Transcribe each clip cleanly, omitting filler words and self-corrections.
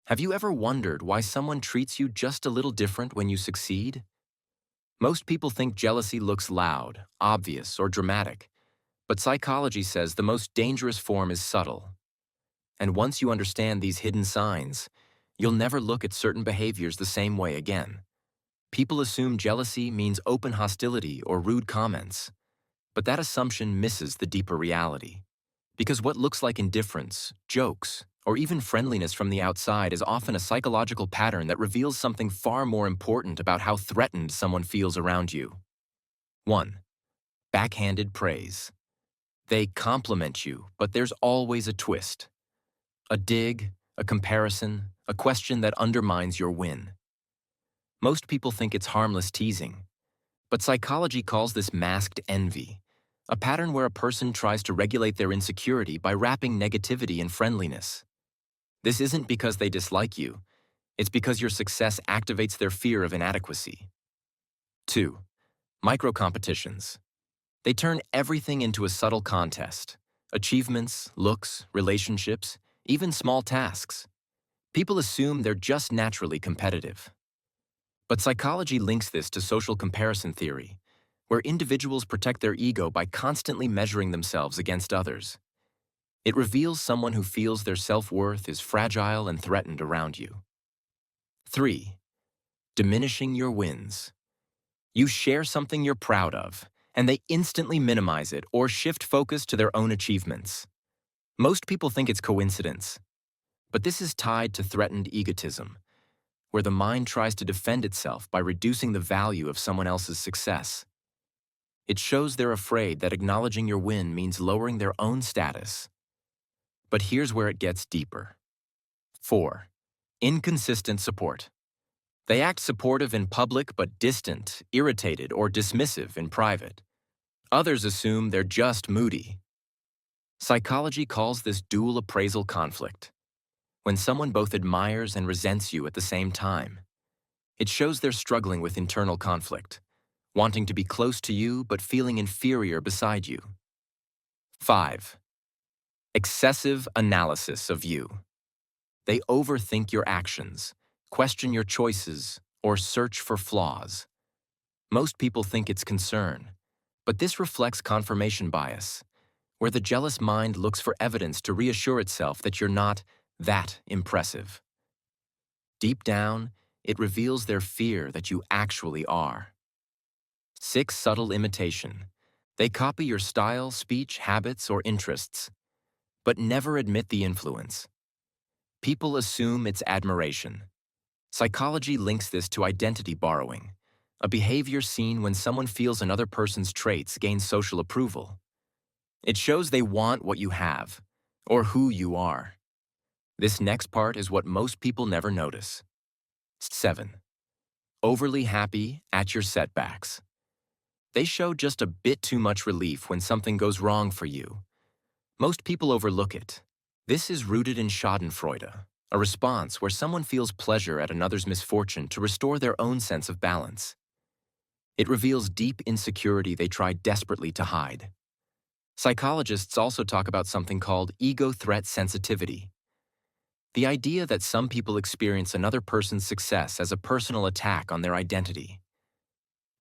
Have you ever wondered why someone treats you just a little different when you succeed? Most people think jealousy looks loud, obvious, or dramatic, but psychology says the most dangerous form is subtle. And once you understand these hidden signs, you'll never look at certain behaviors the same way again. People assume jealousy means open hostility or rude comments, but that assumption misses the deeper reality. Because what looks like indifference, jokes, or even friendliness from the outside is often a psychological pattern that reveals something far more important about how threatened someone feels around you. 1. Backhanded praise. They compliment you, but there's always a twist. A dig, a comparison, a question that undermines your win. Most people think it's harmless teasing, but psychology calls this masked envy, a pattern where a person tries to regulate their insecurity by wrapping negativity in friendliness. This isn't because they dislike you, it's because your success activates their fear of inadequacy. 2. Micro-competitions. They turn everything into a subtle contest. Achievements, looks, relationships, even small tasks. People assume they're just naturally competitive. But psychology links this to social comparison theory, where individuals protect their ego by constantly measuring themselves against others. It reveals someone who feels their self-worth is fragile and threatened around you. 3. Diminishing your wins. You share something you're proud of, and they instantly minimize it or shift focus to their own achievements. Most people think it's coincidence, but this is tied to threatened egotism, where the mind tries to defend itself by reducing the value of someone else's success. It shows they're afraid that acknowledging your win means lowering their own status. But here's where it gets deeper. 4. Inconsistent support. They act supportive in public but distant, irritated, or dismissive in private. Others assume they're just moody. Psychology calls this dual appraisal conflict, when someone both admires and resents you at the same time. It shows they're struggling with internal conflict, wanting to be close to you but feeling inferior beside you. 5. Excessive analysis of you. They overthink your actions, question your choices, or search for flaws. Most people think it's concern, but this reflects confirmation bias, where the jealous mind looks for evidence to reassure itself that you're not that impressive. Deep down, it reveals their fear that you actually are. 6. Subtle imitation. They copy your style, speech, habits, or interests, but never admit the influence. People assume it's admiration. Psychology links this to identity borrowing, a behavior seen when someone feels another person's traits gain social approval. It shows they want what you have, or who you are. This next part is what most people never notice. 7. Overly happy at your setbacks. They show just a bit too much relief when something goes wrong for you. Most people overlook it. This is rooted in Schadenfreude, a response where someone feels pleasure at another's misfortune to restore their own sense of balance. It reveals deep insecurity they try desperately to hide. Psychologists also talk about something called ego threat sensitivity. The idea that some people experience another person's success as a personal attack on their identity.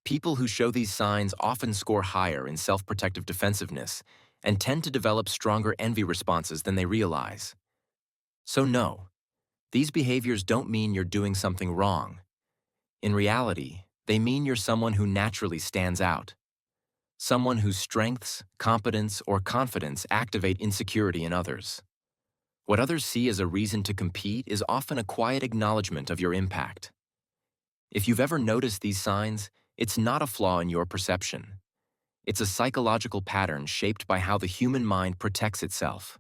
People who show these signs often score higher in self-protective defensiveness and tend to develop stronger envy responses than they realize. So no, these behaviors don't mean you're doing something wrong. In reality, they mean you're someone who naturally stands out. Someone whose strengths, competence, or confidence activate insecurity in others. What others see as a reason to compete is often a quiet acknowledgement of your impact. If you've ever noticed these signs, it's not a flaw in your perception. It's a psychological pattern shaped by how the human mind protects itself.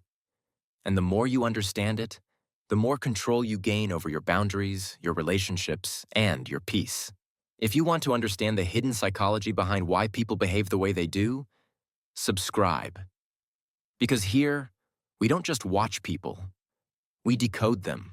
And the more you understand it, the more control you gain over your boundaries, your relationships, and your peace. If you want to understand the hidden psychology behind why people behave the way they do, subscribe. Because here, we don't just watch people, we decode them.